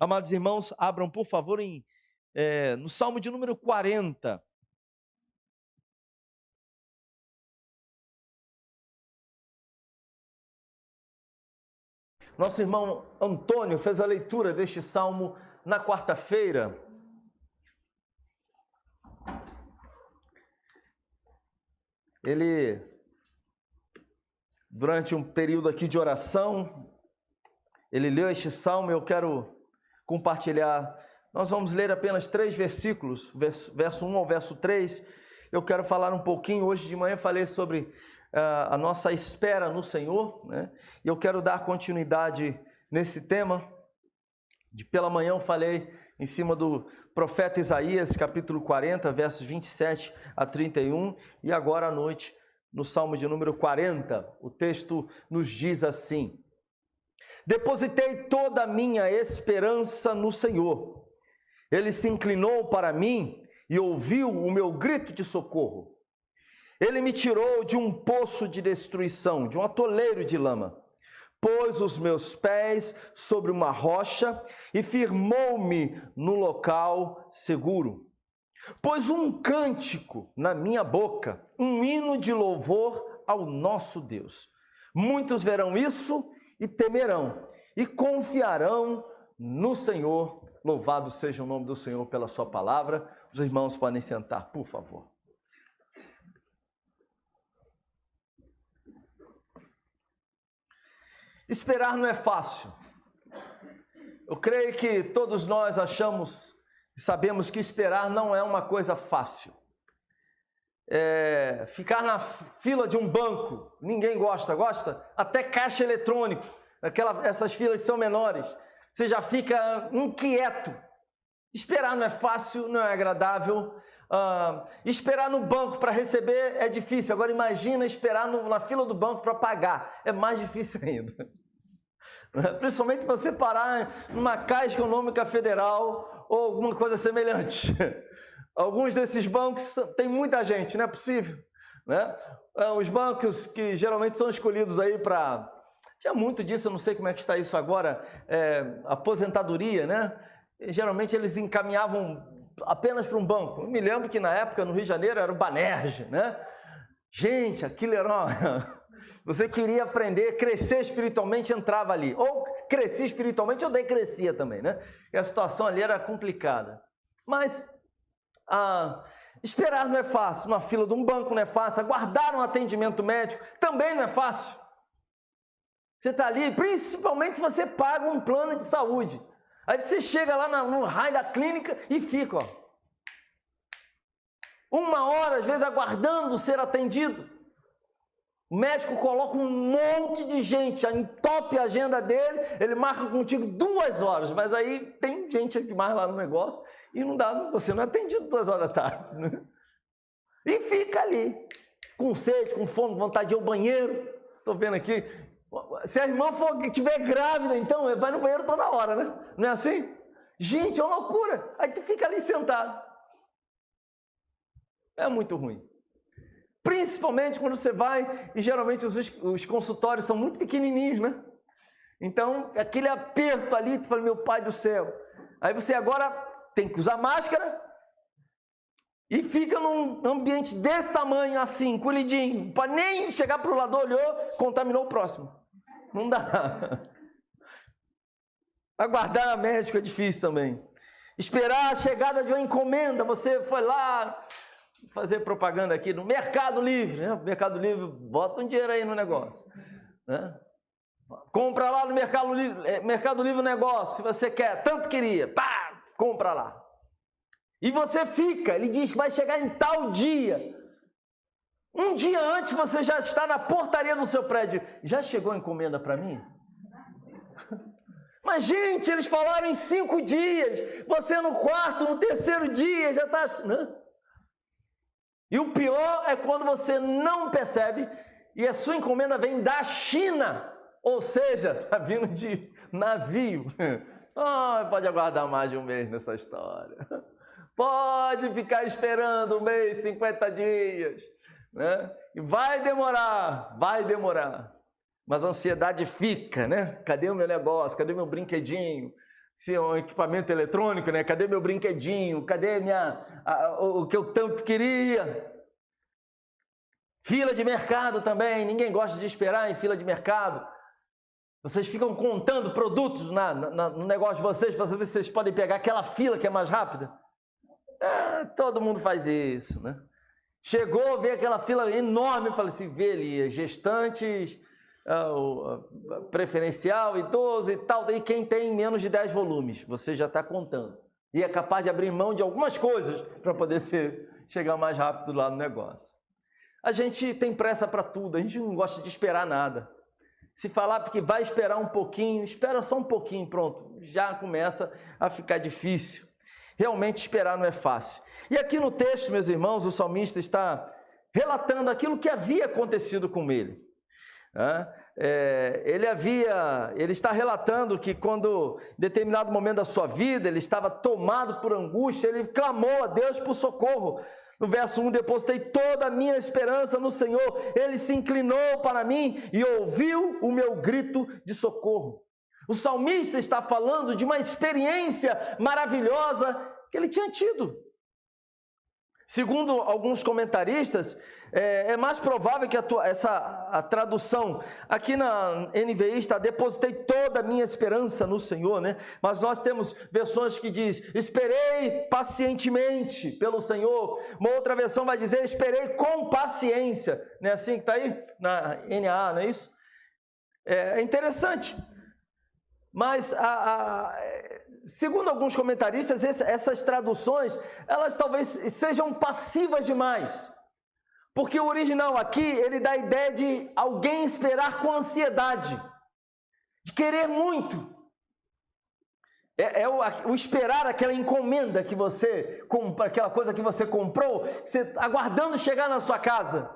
Amados irmãos, abram por favor no Salmo de número 40. Nosso irmão Antônio fez a leitura deste salmo na quarta-feira. Ele, durante um período aqui de oração, ele leu este salmo e eu quero compartilhar. Nós vamos ler apenas 3 versículos, verso 1 ao verso 3. Eu quero falar um pouquinho, hoje de manhã falei sobre a nossa espera no Senhor, né? E eu quero dar continuidade nesse tema. Pela manhã eu falei em cima do profeta Isaías, capítulo 40, versos 27 a 31, e agora à noite, no Salmo de número 40, o texto nos diz assim: depositei toda a minha esperança no Senhor. Ele se inclinou para mim e ouviu o meu grito de socorro. Ele me tirou de um poço de destruição, de um atoleiro de lama. Pôs os meus pés sobre uma rocha e firmou-me no local seguro. Pôs um cântico na minha boca, um hino de louvor ao nosso Deus. Muitos verão isso e temerão e confiarão no Senhor. Louvado seja o nome do Senhor pela sua palavra. Os irmãos podem sentar, por favor. Esperar não é fácil. Eu creio que todos nós achamos e sabemos que esperar não é uma coisa fácil. Ficar na fila de um banco, ninguém gosta? Até caixa eletrônico, essas filas são menores, você já fica inquieto. Esperar não é fácil, não é agradável. Esperar no banco para receber é difícil. Agora imagina esperar na fila do banco para pagar, é mais difícil ainda. Principalmente se você parar numa Caixa Econômica Federal ou alguma coisa semelhante. Alguns desses bancos tem muita gente, não é possível, né? Os bancos que geralmente são escolhidos aí para... Tinha muito disso, eu não sei como é que está isso agora, aposentadoria, né? E, geralmente eles encaminhavam apenas para um banco. Eu me lembro que na época no Rio de Janeiro era o Banerj, né? Gente, aquilo era... Você queria aprender, crescer espiritualmente, entrava ali. Ou crescia espiritualmente, ou daí crescia também, né? E a situação ali era complicada. Mas esperar não é fácil. Na fila de um banco não é fácil. Aguardar um atendimento médico também não é fácil. Você está ali, principalmente se você paga um plano de saúde. Aí você chega lá no raio da clínica e fica, 1 hora, às vezes, aguardando ser atendido. O médico coloca um monte de gente, entope a agenda dele, ele marca contigo 2 horas, mas aí tem gente demais lá no negócio e não dá, você não é atendido 2 horas da tarde, né? E fica ali, com sede, com fome, com vontade de ir ao banheiro. Estou vendo aqui, se a irmã estiver grávida, então vai no banheiro toda hora, né? Não é assim? Gente, é uma loucura. Aí tu fica ali sentado. É muito ruim. Principalmente quando você vai, e geralmente os consultórios são muito pequenininhos, né? Então, aquele aperto ali, tu fala, meu pai do céu. Aí você agora tem que usar máscara e fica num ambiente desse tamanho, assim, encolhidinho. Para nem chegar para o lado, olhou, contaminou o próximo. Não dá. Aguardar médico é difícil também. Esperar a chegada de uma encomenda, você foi lá... fazer propaganda aqui no Mercado Livre, né? Mercado Livre, bota um dinheiro aí no negócio, né? Compra lá no Mercado Livre o negócio, se você quer, tanto queria, pá, compra lá. E você fica, ele diz que vai chegar em tal dia. Um dia antes você já está na portaria do seu prédio. Já chegou a encomenda para mim? Mas, gente, eles falaram em 5 dias, você no 4º, no 3º dia, já está... Né? E o pior é quando você não percebe e a sua encomenda vem da China, ou seja, está vindo de navio. Pode aguardar mais de 1 mês nessa história. Pode ficar esperando 1 mês, 50 dias, né? E vai demorar. Mas a ansiedade fica, né? Cadê o meu negócio? Cadê meu brinquedinho? se é um equipamento eletrônico, né? Cadê meu brinquedinho? Cadê o que eu tanto queria? Fila de mercado também, ninguém gosta de esperar em fila de mercado. Vocês ficam contando produtos no negócio de vocês para saber se vocês podem pegar aquela fila que é mais rápida. Todo mundo faz isso, né? Chegou, vê aquela fila enorme, fala assim, vê ali, gestantes, preferencial, idoso e tal, e quem tem menos de 10 volumes, você já está contando. E é capaz de abrir mão de algumas coisas para poder chegar mais rápido lá no negócio. A gente tem pressa para tudo, a gente não gosta de esperar nada. Se falar porque vai esperar um pouquinho, espera só um pouquinho, pronto, já começa a ficar difícil. Realmente esperar não é fácil. E aqui no texto, meus irmãos, o salmista está relatando aquilo que havia acontecido com ele. Ele está relatando que quando, em determinado momento da sua vida, ele estava tomado por angústia, ele clamou a Deus por socorro. No verso 1, depositei toda a minha esperança no Senhor, ele se inclinou para mim e ouviu o meu grito de socorro. O salmista está falando de uma experiência maravilhosa que ele tinha tido. Segundo alguns comentaristas, é mais provável que a tradução aqui na NVI está depositei toda a minha esperança no Senhor, né? Mas nós temos versões que diz esperei pacientemente pelo Senhor. Uma outra versão vai dizer esperei com paciência. Não é assim que está aí? Na NA, não é isso? É interessante. Mas segundo alguns comentaristas, essas traduções, elas talvez sejam passivas demais. Porque o original aqui, ele dá a ideia de alguém esperar com ansiedade, de querer muito. O esperar aquela encomenda que você compra, aquela coisa que você comprou, você aguardando chegar na sua casa.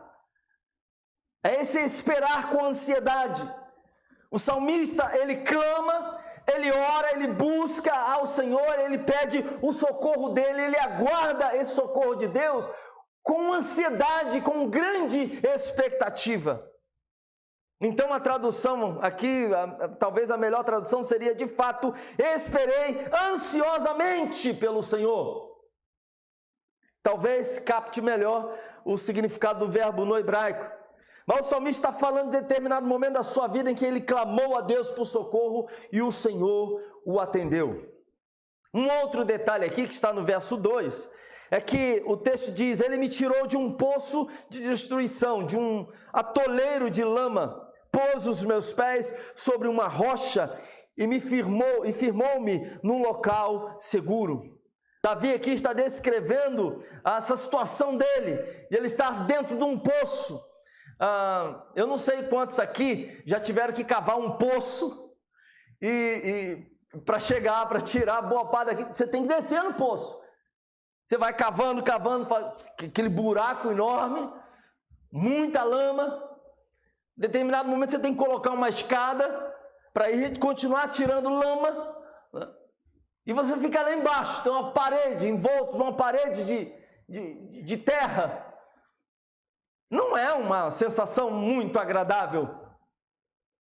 É esse esperar com ansiedade. O salmista, ele clama, ele ora, ele busca ao Senhor, ele pede o socorro dele, ele aguarda esse socorro de Deus com ansiedade, com grande expectativa. Então a tradução aqui, talvez a melhor tradução seria de fato, esperei ansiosamente pelo Senhor. Talvez capte melhor o significado do verbo no hebraico. Mas o salmista está falando de determinado momento da sua vida em que ele clamou a Deus por socorro e o Senhor o atendeu. Um outro detalhe aqui que está no verso 2 é que o texto diz, ele me tirou de um poço de destruição, de um atoleiro de lama, pôs os meus pés sobre uma rocha e firmou-me num local seguro. Davi aqui está descrevendo essa situação dele, e ele está dentro de um poço. Eu não sei quantos aqui já tiveram que cavar um poço e para chegar, para tirar boa parte daqui, você tem que descer no poço. Você vai cavando, aquele buraco enorme, muita lama. Em determinado momento você tem que colocar uma escada para ir continuar tirando lama. E você fica lá embaixo, tem uma parede, envolto numa parede de terra. Não é uma sensação muito agradável.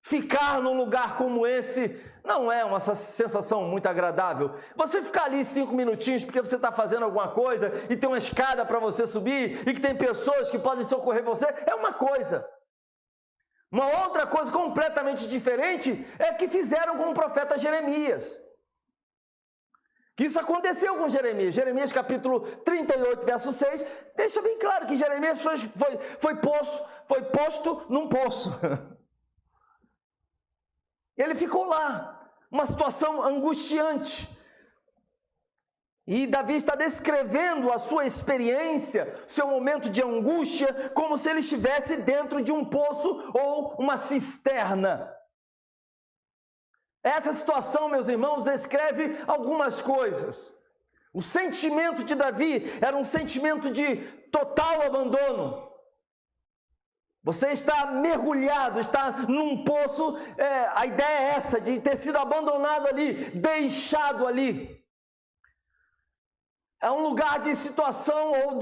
Ficar num lugar como esse não é uma sensação muito agradável. Você ficar ali 5 minutinhos porque você está fazendo alguma coisa e tem uma escada para você subir e que tem pessoas que podem socorrer você, é uma coisa. Uma outra coisa completamente diferente é que fizeram com o profeta Jeremias. Que isso aconteceu com Jeremias. Jeremias capítulo 38, verso 6, deixa bem claro que Jeremias foi posto num poço. Ele ficou lá, uma situação angustiante. E Davi está descrevendo a sua experiência, seu momento de angústia, como se ele estivesse dentro de um poço ou uma cisterna. Essa situação, meus irmãos, descreve algumas coisas. O sentimento de Davi era um sentimento de total abandono. Você está mergulhado, está num poço, a ideia é essa, de ter sido abandonado ali, deixado ali. É um lugar de situação, ou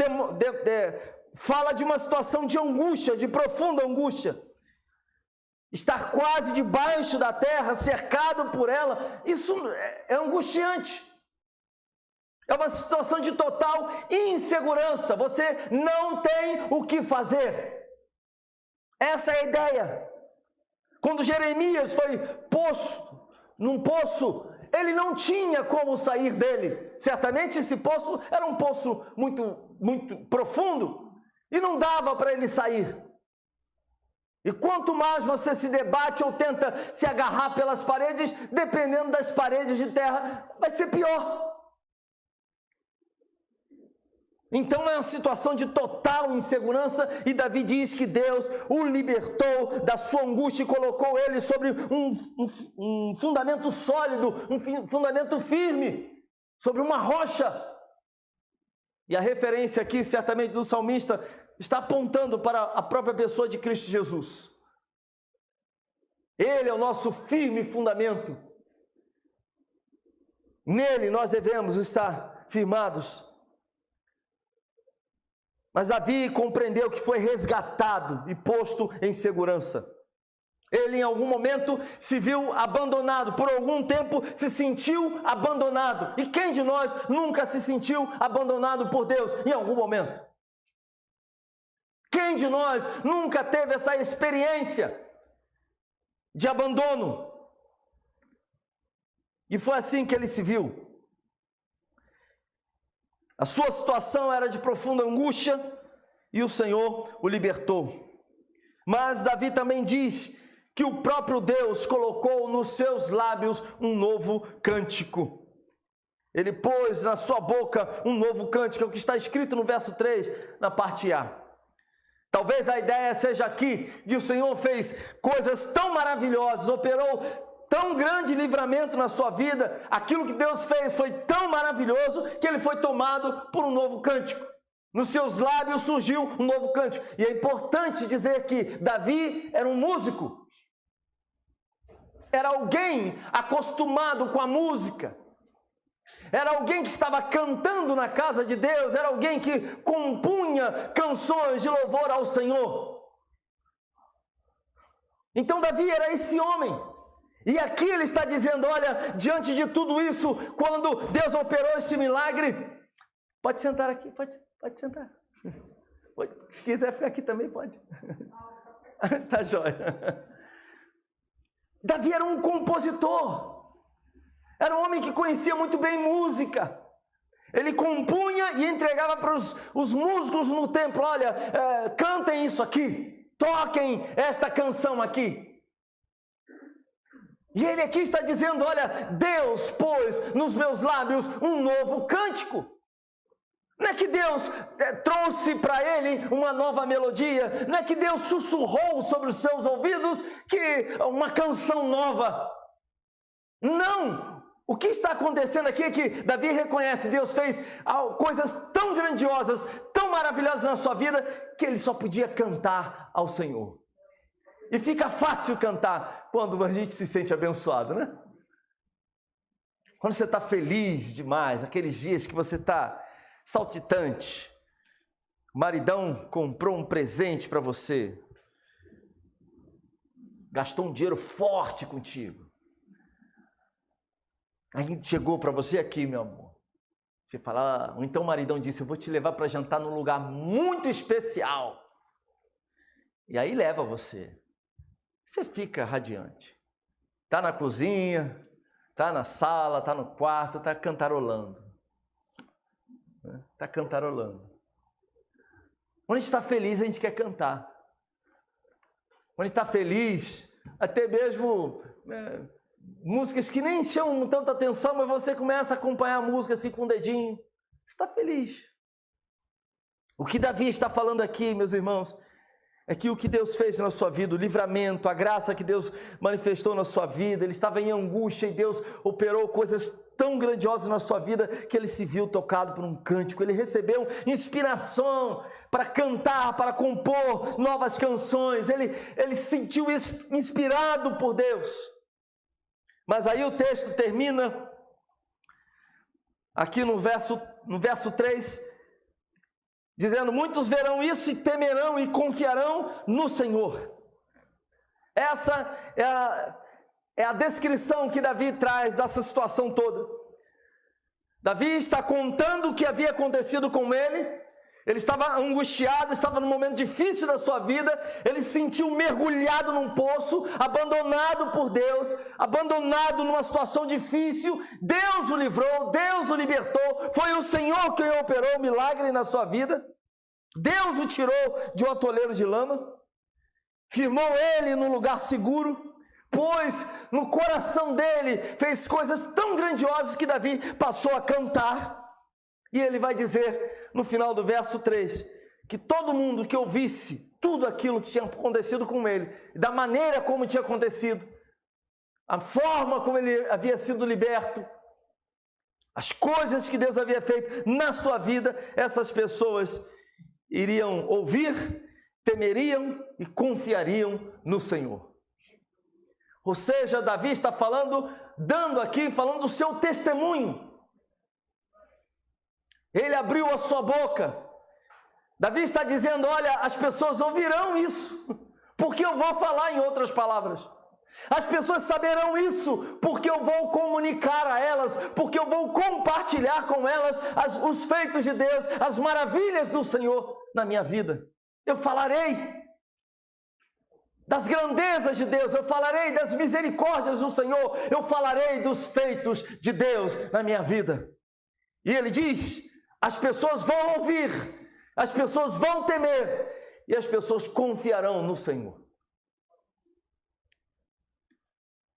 fala de uma situação de angústia, de profunda angústia. estar quase debaixo da terra, cercado por ela, isso é angustiante. É uma situação de total insegurança. Você não tem o que fazer. Essa é a ideia. Quando Jeremias foi posto num poço, ele não tinha como sair dele. Certamente esse poço era um poço muito profundo e não dava para ele sair. E quanto mais você se debate ou tenta se agarrar pelas paredes, dependendo das paredes de terra, vai ser pior. Então é uma situação de total insegurança, e Davi diz que Deus o libertou da sua angústia e colocou ele sobre um fundamento sólido, um fundamento firme, sobre uma rocha. E a referência aqui, certamente, do salmista está apontando para a própria pessoa de Cristo Jesus. Ele é o nosso firme fundamento. Nele nós devemos estar firmados. Mas Davi compreendeu que foi resgatado e posto em segurança. Ele em algum momento se viu abandonado, por algum tempo se sentiu abandonado. E quem de nós nunca se sentiu abandonado por Deus em algum momento? Quem de nós nunca teve essa experiência de abandono? E foi assim que ele se viu. A sua situação era de profunda angústia e o Senhor o libertou. Mas Davi também diz que o próprio Deus colocou nos seus lábios um novo cântico. Ele pôs na sua boca um novo cântico, é o que está escrito no verso 3, na parte A. Talvez a ideia seja aqui que o Senhor fez coisas tão maravilhosas, operou tão grande livramento na sua vida, aquilo que Deus fez foi tão maravilhoso que ele foi tomado por um novo cântico. Nos seus lábios surgiu um novo cântico. E é importante dizer que Davi era um músico. Era alguém acostumado com a música. Era alguém que estava cantando na casa de Deus, era alguém que compunha canções de louvor ao Senhor. Então Davi era esse homem. E aqui ele está dizendo, olha, diante de tudo isso, quando Deus operou esse milagre, pode sentar aqui, pode sentar. Se quiser ficar aqui também, pode. Tá jóia. Davi era um compositor. Era um homem que conhecia muito bem música. Ele compunha e entregava para os músicos no templo, olha, cantem isso aqui, toquem esta canção aqui. E ele aqui está dizendo, olha, Deus pôs nos meus lábios um novo cântico. Não é que Deus trouxe para ele uma nova melodia, não é que Deus sussurrou sobre os seus ouvidos que uma canção nova. Não! O que está acontecendo aqui é que Davi reconhece, Deus fez coisas tão grandiosas, tão maravilhosas na sua vida, que ele só podia cantar ao Senhor. E fica fácil cantar quando a gente se sente abençoado, né? Quando você está feliz demais, aqueles dias que você está saltitante, o maridão comprou um presente para você, gastou um dinheiro forte contigo. Aí chegou para você aqui, meu amor. Você fala, então o maridão disse, eu vou te levar para jantar num lugar muito especial. E aí leva você. Você fica radiante. Está na cozinha, está na sala, está no quarto, está cantarolando. Está cantarolando. Quando a gente está feliz, a gente quer cantar. Quando a gente está feliz, até mesmo músicas que nem chamam tanta atenção, mas você começa a acompanhar a música assim com o dedinho. Você está feliz. O que Davi está falando aqui, meus irmãos, é que o que Deus fez na sua vida, o livramento, a graça que Deus manifestou na sua vida, ele estava em angústia e Deus operou coisas tão grandiosas na sua vida que ele se viu tocado por um cântico, ele recebeu inspiração para cantar, para compor novas canções, ele se sentiu inspirado por Deus. Mas aí o texto termina aqui no verso 3, dizendo, muitos verão isso e temerão e confiarão no Senhor. Essa é a descrição que Davi traz dessa situação toda. Davi está contando o que havia acontecido com ele. Ele estava angustiado, estava num momento difícil da sua vida, ele se sentiu mergulhado num poço, abandonado por Deus, abandonado numa situação difícil. Deus o livrou, Deus o libertou, foi o Senhor quem operou o milagre na sua vida. Deus o tirou de um atoleiro de lama, firmou ele num lugar seguro, pois no coração dele fez coisas tão grandiosas que Davi passou a cantar. E ele vai dizer no final do verso 3, que todo mundo que ouvisse tudo aquilo que tinha acontecido com ele, da maneira como tinha acontecido, a forma como ele havia sido liberto, as coisas que Deus havia feito na sua vida, essas pessoas iriam ouvir, temeriam e confiariam no Senhor. Ou seja, Davi está falando do seu testemunho. Ele abriu a sua boca. Davi está dizendo, olha, as pessoas ouvirão isso, porque eu vou falar, em outras palavras. As pessoas saberão isso, porque eu vou comunicar a elas, porque eu vou compartilhar com elas os feitos de Deus, as maravilhas do Senhor na minha vida. Eu falarei das grandezas de Deus, eu falarei das misericórdias do Senhor, eu falarei dos feitos de Deus na minha vida. E ele diz, as pessoas vão ouvir, as pessoas vão temer e as pessoas confiarão no Senhor.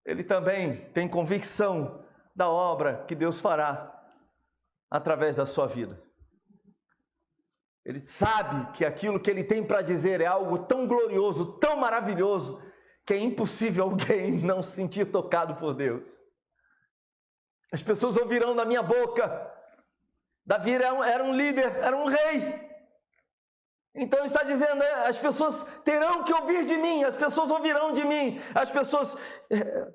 Ele também tem convicção da obra que Deus fará através da sua vida. Ele sabe que aquilo que ele tem para dizer é algo tão glorioso, tão maravilhoso, que é impossível alguém não se sentir tocado por Deus. As pessoas ouvirão da minha boca. Davi era um líder, era um rei. Então ele está dizendo, as pessoas terão que ouvir de mim, as pessoas ouvirão de mim, as pessoas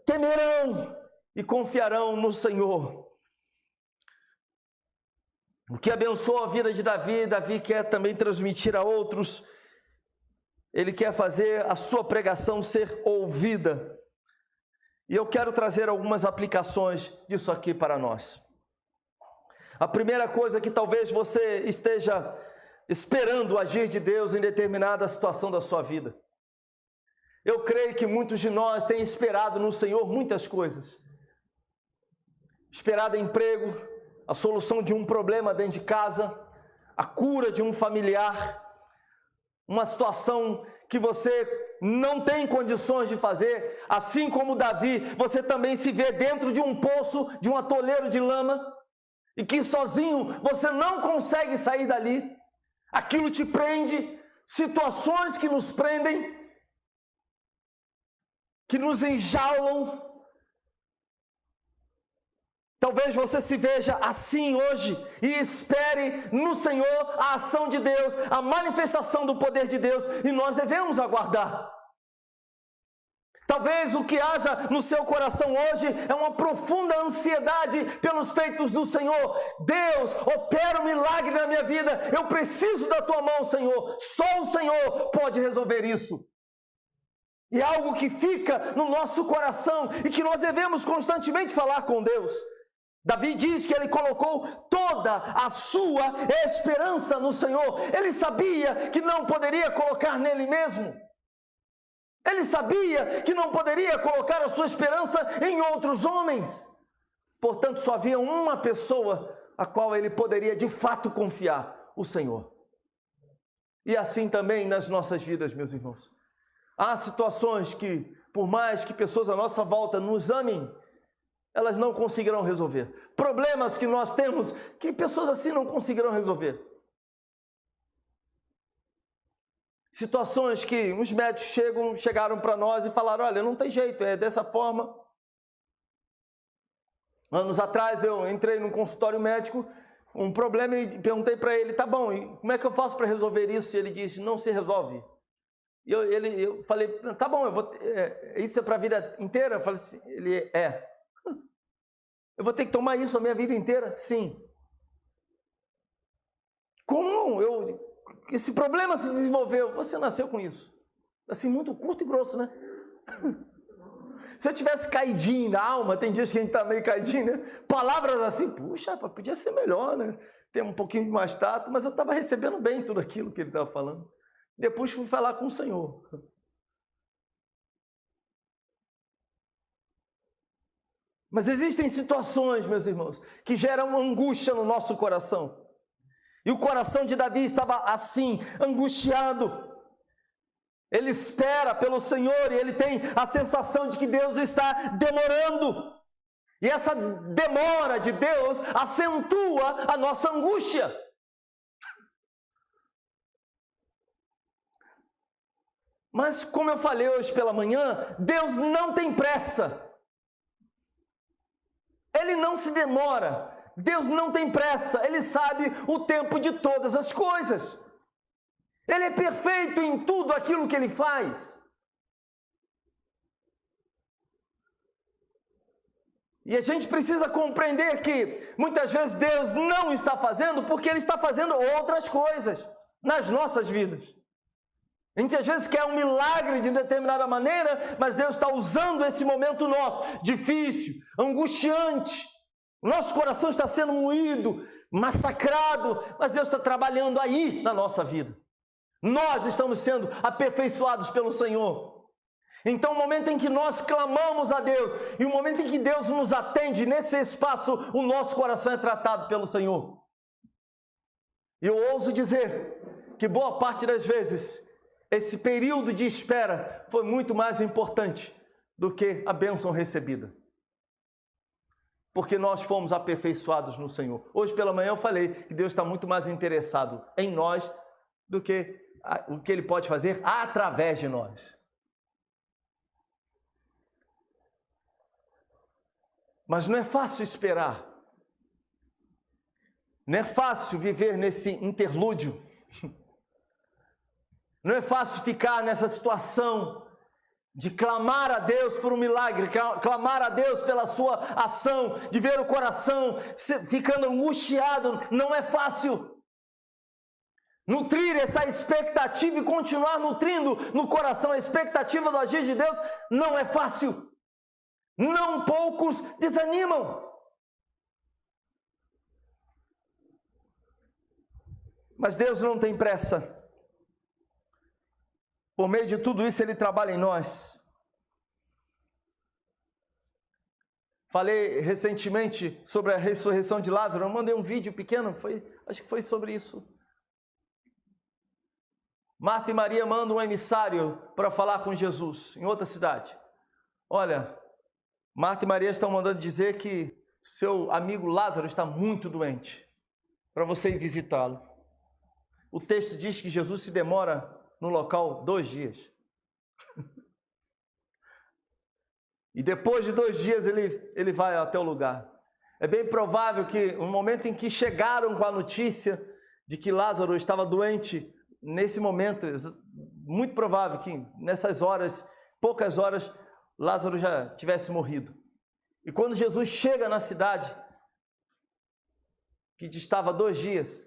temerão e confiarão no Senhor. O que abençoou a vida de Davi, Davi quer também transmitir a outros. Ele quer fazer a sua pregação ser ouvida. E eu quero trazer algumas aplicações disso aqui para nós. A primeira coisa que talvez você esteja esperando o agir de Deus em determinada situação da sua vida. Eu creio que muitos de nós têm esperado no Senhor muitas coisas. Esperado emprego, a solução de um problema dentro de casa, a cura de um familiar, uma situação que você não tem condições de fazer, assim como Davi, você também se vê dentro de um poço, de um atoleiro de lama, e que sozinho você não consegue sair dali. Aquilo te prende, situações que nos prendem, que nos enjaulam. Talvez você se veja assim hoje e espere no Senhor a ação de Deus, a manifestação do poder de Deus, e nós devemos aguardar. Talvez o que haja no seu coração hoje é uma profunda ansiedade pelos feitos do Senhor. Deus, opera um milagre na minha vida, eu preciso da tua mão, Senhor. Só o Senhor pode resolver isso. E é algo que fica no nosso coração e que nós devemos constantemente falar com Deus. Davi diz que ele colocou toda a sua esperança no Senhor. Ele sabia que não poderia colocar nele mesmo. Ele sabia que não poderia colocar a sua esperança em outros homens. Portanto, só havia uma pessoa a qual ele poderia de fato confiar, o Senhor. E assim também nas nossas vidas, meus irmãos. Há situações que, por mais que pessoas à nossa volta nos amem, elas não conseguirão resolver. Problemas que nós temos que pessoas assim não conseguirão resolver. Situações que os médicos chegaram para nós e falaram, olha, não tem jeito, é dessa forma. Anos atrás eu entrei num consultório médico, um problema, e perguntei para ele, tá bom, e como é que eu faço para resolver isso? E ele disse, não se resolve. E eu falei, tá bom, isso é para a vida inteira? Eu falei assim, eu vou ter que tomar isso a minha vida inteira? Sim. Como esse problema se desenvolveu? Você nasceu com isso. Assim, muito curto e grosso, né? Se eu tivesse caidinho na alma, tem dias que a gente está meio caidinho, né? Palavras assim, puxa, podia ser melhor, né? Ter um pouquinho mais tato, mas eu estava recebendo bem tudo aquilo que ele estava falando. Depois fui falar com o Senhor. Mas existem situações, meus irmãos, que geram angústia no nosso coração. E o coração de Davi estava assim, angustiado. Ele espera pelo Senhor e ele tem a sensação de que Deus está demorando. E essa demora de Deus acentua a nossa angústia. Mas como eu falei hoje pela manhã, Deus não tem pressa. Ele não se demora. Deus não tem pressa. Ele sabe o tempo de todas as coisas. Ele é perfeito em tudo aquilo que Ele faz. E a gente precisa compreender que muitas vezes Deus não está fazendo porque Ele está fazendo outras coisas nas nossas vidas. A gente às vezes quer um milagre de determinada maneira, mas Deus está usando esse momento nosso, difícil, angustiante. O nosso coração está sendo moído, massacrado, mas Deus está trabalhando aí na nossa vida. Nós estamos sendo aperfeiçoados pelo Senhor. Então, o momento em que nós clamamos a Deus e o momento em que Deus nos atende, nesse espaço, o nosso coração é tratado pelo Senhor. E eu ouso dizer que boa parte das vezes, esse período de espera foi muito mais importante do que a bênção recebida. Porque nós fomos aperfeiçoados no Senhor. Hoje pela manhã eu falei que Deus está muito mais interessado em nós do que o que Ele pode fazer através de nós. Mas não é fácil esperar. Não é fácil viver nesse interlúdio. Não é fácil ficar nessa situação de clamar a Deus por um milagre, clamar a Deus pela sua ação, de ver o coração ficando angustiado. Não é fácil. Nutrir essa expectativa e continuar nutrindo no coração a expectativa do agir de Deus não é fácil. Não poucos desanimam. Mas Deus não tem pressa. Por meio de tudo isso, Ele trabalha em nós. Falei recentemente sobre a ressurreição de Lázaro. Eu mandei um vídeo pequeno, acho que foi sobre isso. Marta e Maria mandam um emissário para falar com Jesus em outra cidade. Olha, Marta e Maria estão mandando dizer que seu amigo Lázaro está muito doente, para você ir visitá-lo. O texto diz que Jesus se demora no local 2 dias. E depois de 2 dias ele vai até o lugar. É bem provável que no momento em que chegaram com a notícia de que Lázaro estava doente, nesse momento, muito provável que nessas horas, poucas horas, Lázaro já tivesse morrido. E quando Jesus chega na cidade, que distava 2 dias,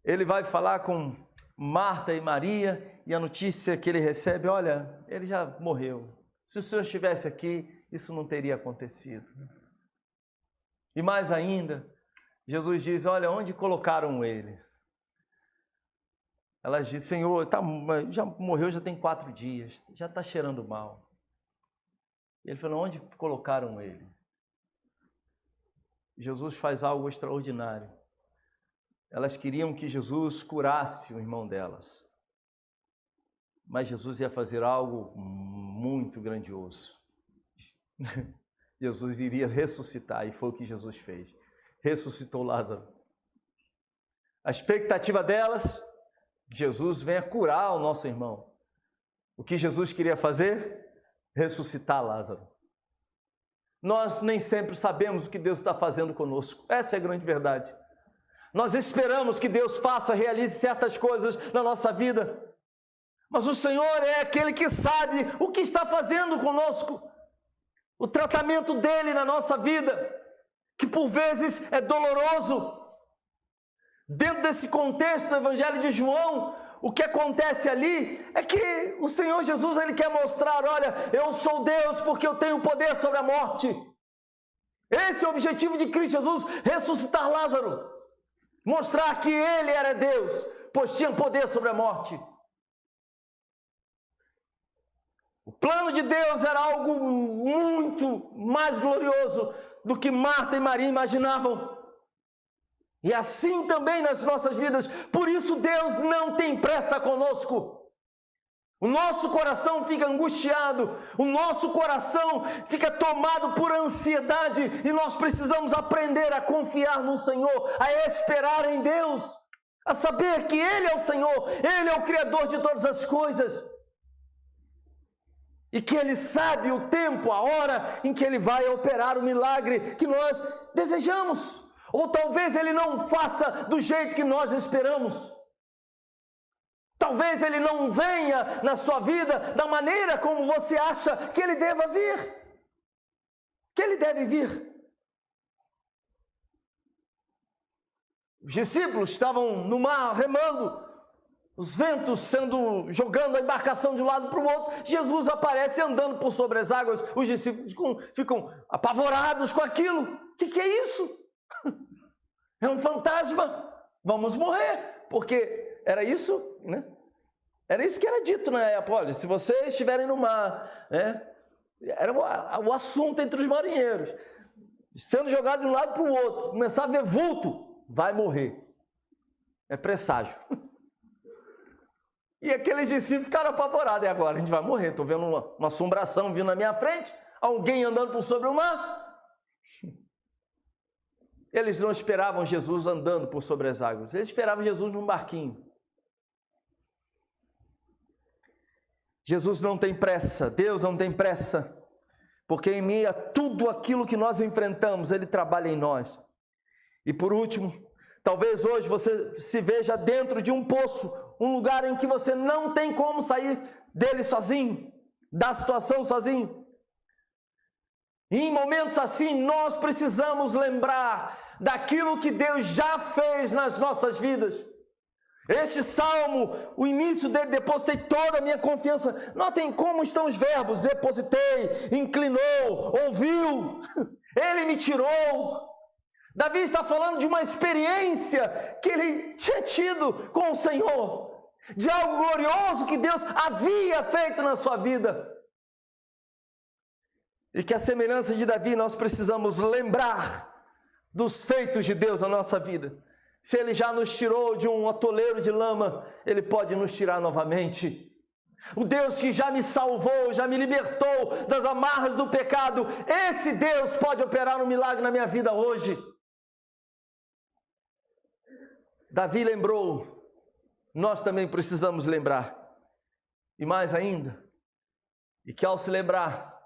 ele vai falar com Marta e Maria, e a notícia que ele recebe, olha, ele já morreu. Se o Senhor estivesse aqui, isso não teria acontecido. E mais ainda, Jesus diz, olha, onde colocaram ele? Ela diz, Senhor, já morreu, já tem 4 dias, já está cheirando mal. E ele falou, onde colocaram ele? Jesus faz algo extraordinário. Elas queriam que Jesus curasse o irmão delas. Mas Jesus ia fazer algo muito grandioso. Jesus iria ressuscitar, e foi o que Jesus fez. Ressuscitou Lázaro. A expectativa delas, Jesus venha curar o nosso irmão. O que Jesus queria fazer? Ressuscitar Lázaro. Nós nem sempre sabemos o que Deus está fazendo conosco. Essa é a grande verdade. Nós esperamos que Deus faça, realize certas coisas na nossa vida. Mas o Senhor é aquele que sabe o que está fazendo conosco. O tratamento dele na nossa vida, que por vezes é doloroso. Dentro desse contexto do Evangelho de João, o que acontece ali é que o Senhor Jesus, ele quer mostrar, olha, eu sou Deus porque eu tenho poder sobre a morte. Esse é o objetivo de Cristo Jesus, ressuscitar Lázaro. Mostrar que ele era Deus, pois tinha poder sobre a morte. O plano de Deus era algo muito mais glorioso do que Marta e Maria imaginavam. E assim também nas nossas vidas. Por isso Deus não tem pressa conosco. O nosso coração fica angustiado, o nosso coração fica tomado por ansiedade e nós precisamos aprender a confiar no Senhor, a esperar em Deus, a saber que Ele é o Senhor, Ele é o Criador de todas as coisas e que Ele sabe o tempo, a hora em que Ele vai operar o milagre que nós desejamos, ou talvez Ele não faça do jeito que nós esperamos. Talvez ele não venha na sua vida da maneira como você acha que ele deva vir. Que ele deve vir. Os discípulos estavam no mar remando, os ventos jogando a embarcação de um lado para o outro. Jesus aparece andando por sobre as águas. Os discípulos ficam apavorados com aquilo. O que é isso? É um fantasma. Vamos morrer. Porque era isso, né? Era isso que era dito na época. Olha, se vocês estiverem no mar, né? Era o assunto entre os marinheiros. Sendo jogado de um lado para o outro, começar a ver vulto, vai morrer. É presságio. E aqueles discípulos ficaram apavorados. E agora? A gente vai morrer. Estou vendo uma assombração vindo na minha frente, alguém andando por sobre o mar. Eles não esperavam Jesus andando por sobre as águas. Eles esperavam Jesus num barquinho. Jesus não tem pressa, Deus não tem pressa, porque em meio a tudo aquilo que nós enfrentamos, Ele trabalha em nós. E por último, talvez hoje você se veja dentro de um poço, um lugar em que você não tem como sair dele sozinho, da situação sozinho. E em momentos assim, nós precisamos lembrar daquilo que Deus já fez nas nossas vidas. Este salmo, o início dele, depositei toda a minha confiança. Notem como estão os verbos: depositei, inclinou, ouviu, ele me tirou. Davi está falando de uma experiência que ele tinha tido com o Senhor, de algo glorioso que Deus havia feito na sua vida. E que a semelhança de Davi, nós precisamos lembrar dos feitos de Deus na nossa vida. Se Ele já nos tirou de um atoleiro de lama, Ele pode nos tirar novamente. O Deus que já me salvou, já me libertou das amarras do pecado, esse Deus pode operar um milagre na minha vida hoje. Davi lembrou, nós também precisamos lembrar. E mais ainda, e que ao se lembrar,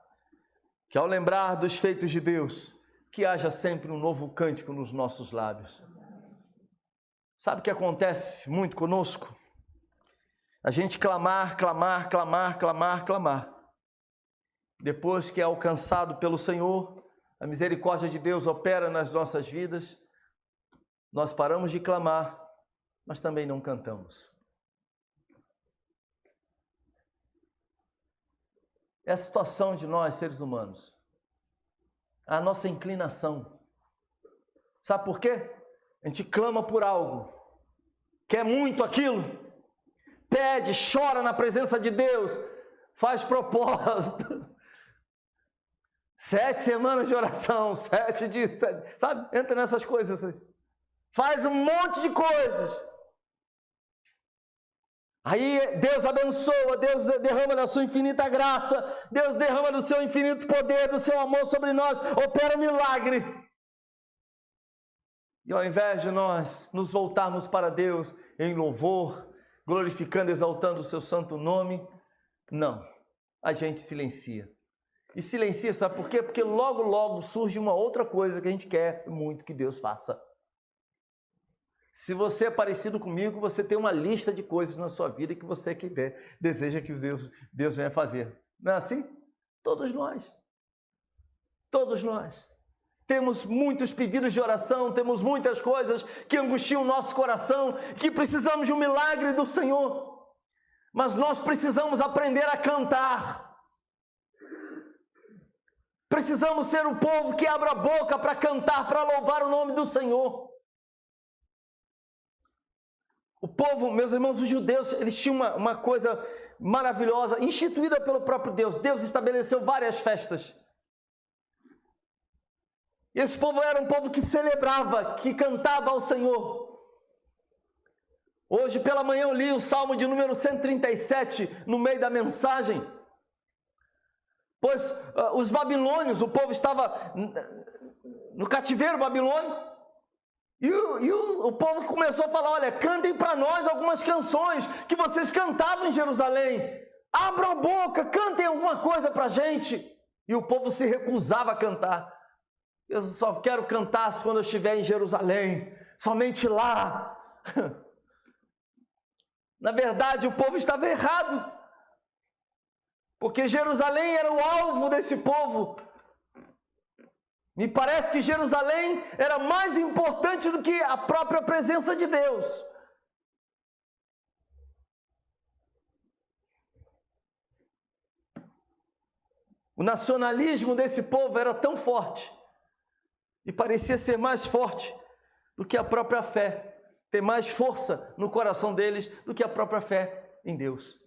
que ao lembrar dos feitos de Deus, que haja sempre um novo cântico nos nossos lábios. Sabe o que acontece muito conosco? A gente clamar. Depois que é alcançado pelo Senhor, a misericórdia de Deus opera nas nossas vidas, nós paramos de clamar, mas também não cantamos. É a situação de nós, seres humanos. A nossa inclinação. Sabe por quê? A gente clama por algo, quer muito aquilo, pede, chora na presença de Deus, faz propósito. 7 semanas de oração, 7 dias, sabe? Entra nessas coisas, faz um monte de coisas. Aí Deus abençoa, Deus derrama da sua infinita graça, Deus derrama do seu infinito poder, do seu amor sobre nós, opera um milagre. E ao invés de nós nos voltarmos para Deus em louvor, glorificando, exaltando o seu santo nome, não, a gente silencia. E silencia, sabe por quê? Porque logo surge uma outra coisa que a gente quer muito que Deus faça. Se você é parecido comigo, você tem uma lista de coisas na sua vida que você deseja que Deus venha fazer. Não é assim? Todos nós. temos muitos pedidos de oração, temos muitas coisas que angustiam o nosso coração, que precisamos de um milagre do Senhor. Mas nós precisamos aprender a cantar. Precisamos ser o povo que abre a boca para cantar, para louvar o nome do Senhor. O povo, meus irmãos, os judeus, eles tinham uma coisa maravilhosa, instituída pelo próprio Deus. Deus estabeleceu várias festas. E esse povo era um povo que celebrava, que cantava ao Senhor. Hoje pela manhã eu li o Salmo de número 137 no meio da mensagem. Pois os babilônios, o povo estava no cativeiro babilônico. E o povo começou a falar, olha, cantem para nós algumas canções que vocês cantavam em Jerusalém. Abram a boca, cantem alguma coisa para a gente. E o povo se recusava a cantar. Eu só quero cantar quando eu estiver em Jerusalém, somente lá. Na verdade, o povo estava errado, porque Jerusalém era o alvo desse povo. Me parece que Jerusalém era mais importante do que a própria presença de Deus. O nacionalismo desse povo era tão forte, e parecia ser mais forte do que a própria fé, ter mais força no coração deles do que a própria fé em Deus.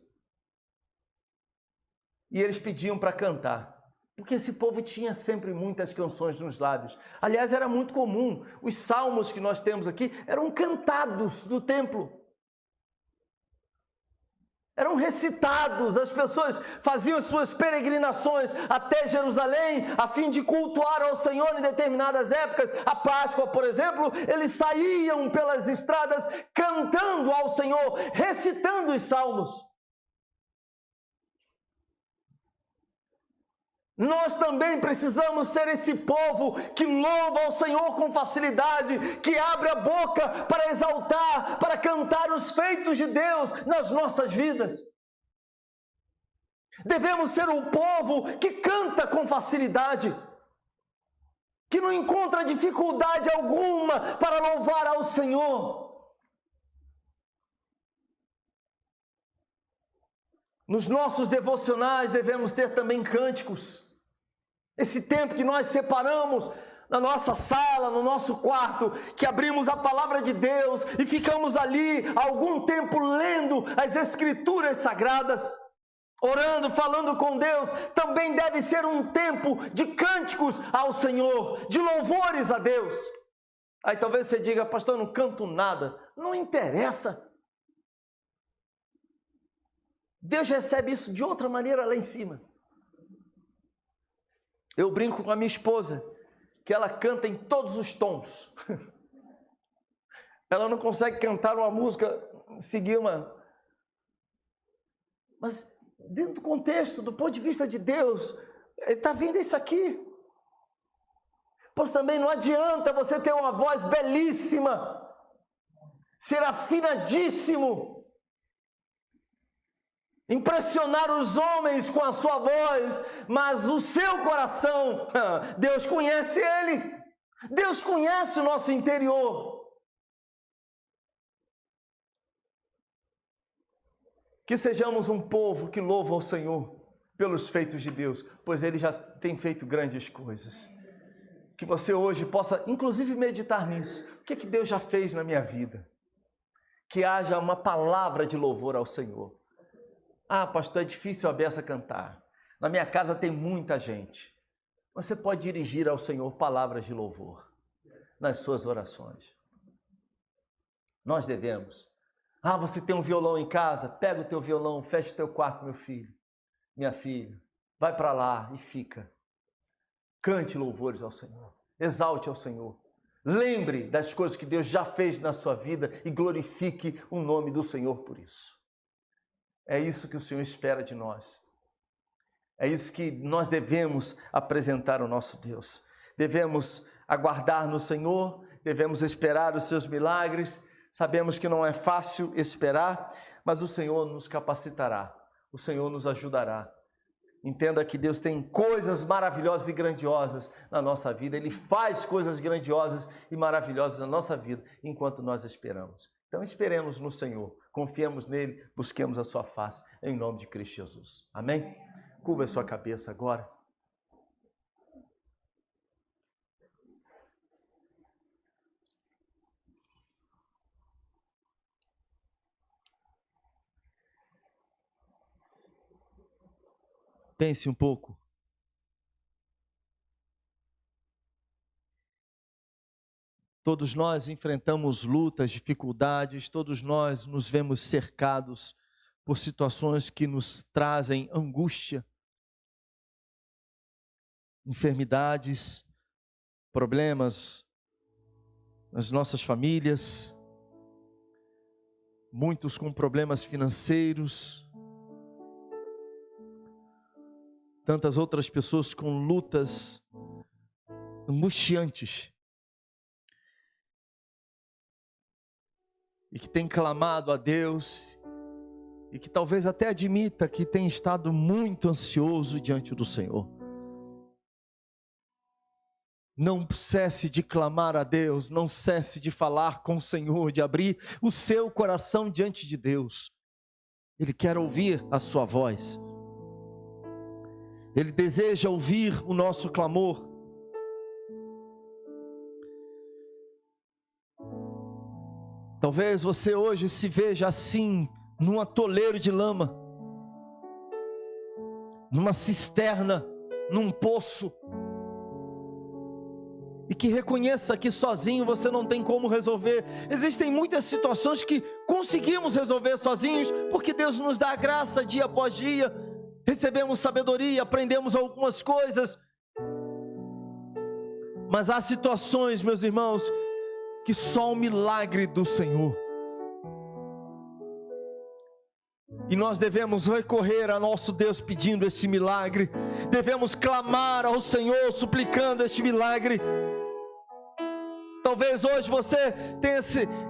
E eles pediam para cantar, porque esse povo tinha sempre muitas canções nos lábios. Aliás, era muito comum, os salmos que nós temos aqui eram cantados do templo. Eram recitados, as pessoas faziam as suas peregrinações até Jerusalém a fim de cultuar ao Senhor em determinadas épocas. A Páscoa, por exemplo, eles saíam pelas estradas cantando ao Senhor, recitando os salmos. Nós também precisamos ser esse povo que louva ao Senhor com facilidade, que abre a boca para exaltar, para cantar os feitos de Deus nas nossas vidas. Devemos ser o povo que canta com facilidade, que não encontra dificuldade alguma para louvar ao Senhor. Nos nossos devocionais devemos ter também cânticos. Esse tempo que nós separamos na nossa sala, no nosso quarto, que abrimos a palavra de Deus e ficamos ali algum tempo lendo as Escrituras Sagradas, orando, falando com Deus, também deve ser um tempo de cânticos ao Senhor, de louvores a Deus. Aí talvez você diga, pastor, eu não canto nada. Não interessa. Deus recebe isso de outra maneira lá em cima. Eu brinco com a minha esposa, que ela canta em todos os tons. Ela não consegue cantar uma música, seguir uma... Mas dentro do contexto, do ponto de vista de Deus, está vindo isso aqui. Pois também não adianta você ter uma voz belíssima, ser afinadíssimo, impressionar os homens com a sua voz, mas o seu coração, Deus conhece ele, Deus conhece o nosso interior. Que sejamos um povo que louva ao Senhor pelos feitos de Deus, pois Ele já tem feito grandes coisas. Que você hoje possa, inclusive, meditar nisso. O que Deus já fez na minha vida? Que haja uma palavra de louvor ao Senhor. Ah, pastor, é difícil a beça cantar. Na minha casa tem muita gente. Você pode dirigir ao Senhor palavras de louvor nas suas orações. Nós devemos. Ah, você tem um violão em casa? Pega o teu violão, fecha o teu quarto, meu filho, minha filha. Vai para lá e fica. Cante louvores ao Senhor. Exalte ao Senhor. Lembre das coisas que Deus já fez na sua vida e glorifique o nome do Senhor por isso. É isso que o Senhor espera de nós. É isso que nós devemos apresentar ao nosso Deus. Devemos aguardar no Senhor, devemos esperar os seus milagres. Sabemos que não é fácil esperar, mas o Senhor nos capacitará, o Senhor nos ajudará. Entenda que Deus tem coisas maravilhosas e grandiosas na nossa vida. Ele faz coisas grandiosas e maravilhosas na nossa vida enquanto nós esperamos. Então esperemos no Senhor, confiemos nele, busquemos a sua face, em nome de Cristo Jesus. Amém? Curva a sua cabeça agora. Pense um pouco. Todos nós enfrentamos lutas, dificuldades, todos nós nos vemos cercados por situações que nos trazem angústia, enfermidades, problemas nas nossas famílias, muitos com problemas financeiros, tantas outras pessoas com lutas angustiantes e que têm clamado a Deus e que talvez até admita que tem estado muito ansioso diante do Senhor. Não cesse de clamar a Deus, não cesse de falar com o Senhor, de abrir o seu coração diante de Deus. Ele quer ouvir a sua voz. Ele deseja ouvir o nosso clamor. Talvez você hoje se veja assim, num atoleiro de lama, numa cisterna, num poço, e que reconheça que sozinho você não tem como resolver. Existem muitas situações que conseguimos resolver sozinhos, porque Deus nos dá graça dia após dia, recebemos sabedoria, aprendemos algumas coisas, mas há situações, meus irmãos, que só o milagre do Senhor, e nós devemos recorrer a nosso Deus pedindo esse milagre, devemos clamar ao Senhor suplicando este milagre. Talvez hoje você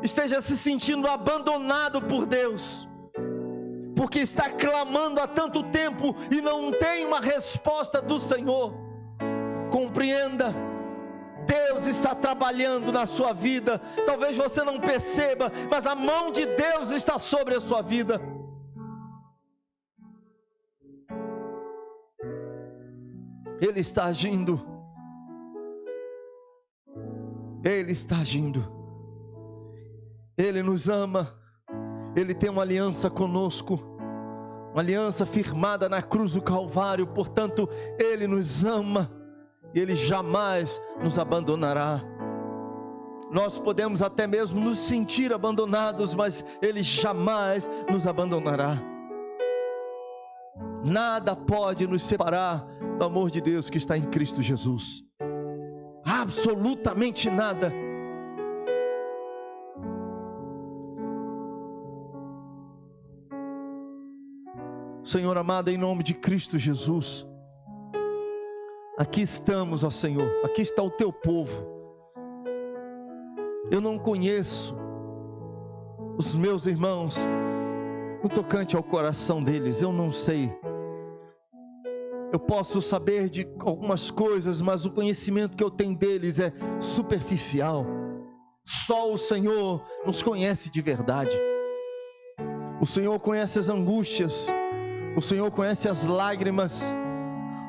esteja se sentindo abandonado por Deus, porque está clamando há tanto tempo e não tem uma resposta do Senhor. Compreenda, Deus está trabalhando na sua vida. Talvez você não perceba, mas a mão de Deus está sobre a sua vida. Ele está agindo. Ele está agindo. Ele nos ama. Ele tem uma aliança conosco, uma aliança firmada na cruz do Calvário. Portanto, Ele nos ama e Ele jamais nos abandonará. Nós podemos até mesmo nos sentir abandonados, mas Ele jamais nos abandonará. Nada pode nos separar do amor de Deus que está em Cristo Jesus. Absolutamente nada. Senhor amado, em nome de Cristo Jesus, aqui estamos, ó Senhor, aqui está o teu povo. Eu não conheço os meus irmãos no tocante ao coração deles, eu não sei. Eu posso saber de algumas coisas, mas o conhecimento que eu tenho deles é superficial. Só o Senhor nos conhece de verdade. O Senhor conhece as angústias, o Senhor conhece as lágrimas,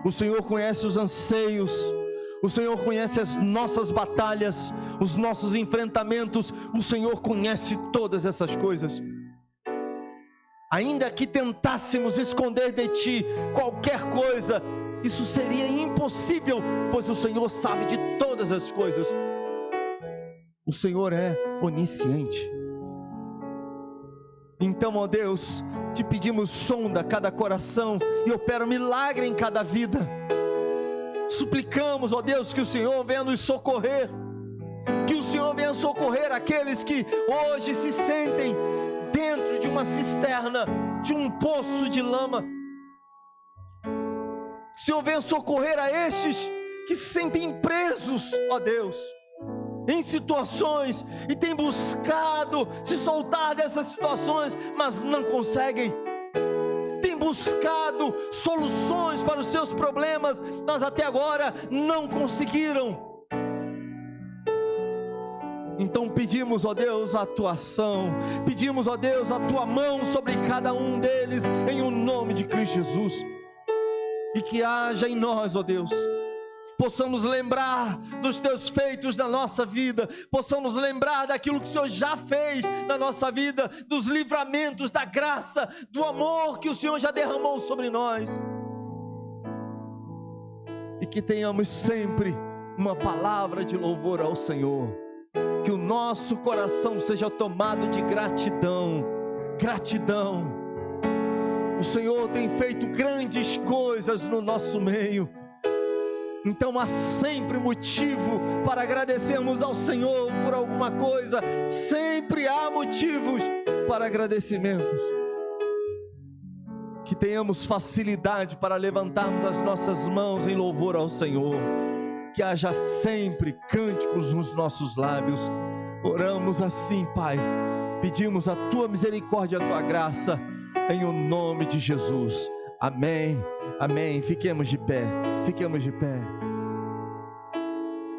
o Senhor conhece os anseios, o Senhor conhece as nossas batalhas, os nossos enfrentamentos. O Senhor conhece todas essas coisas. Ainda que tentássemos esconder de Ti qualquer coisa, isso seria impossível, pois o Senhor sabe de todas as coisas. O Senhor é onisciente. Então, ó Deus, Te pedimos, sonda cada coração e opera um milagre em cada vida. Suplicamos, ó Deus, que o Senhor venha nos socorrer, que o Senhor venha socorrer aqueles que hoje se sentem dentro de uma cisterna, de um poço de lama. O Senhor venha socorrer a estes que se sentem presos, ó Deus, em situações e têm buscado se soltar dessas situações, mas não conseguem. Têm buscado soluções para os seus problemas, mas até agora não conseguiram. Então pedimos, ó Deus, a tua ação, pedimos, ó Deus, a tua mão sobre cada um deles, em o nome de Cristo Jesus. E que haja em nós, ó Deus, possamos lembrar dos teus feitos na nossa vida, possamos lembrar daquilo que o Senhor já fez na nossa vida, dos livramentos, da graça, do amor que o Senhor já derramou sobre nós. E que tenhamos sempre uma palavra de louvor ao Senhor. Que o nosso coração seja tomado de gratidão, gratidão. O Senhor tem feito grandes coisas no nosso meio, então há sempre motivo para agradecermos ao Senhor por alguma coisa, sempre há motivos para agradecimentos. Que tenhamos facilidade para levantarmos as nossas mãos em louvor ao Senhor. Que haja sempre cânticos nos nossos lábios. Oramos assim, Pai, pedimos a tua misericórdia, a tua graça, em o nome de Jesus. Amém, amém. Fiquemos de pé, fiquemos de pé.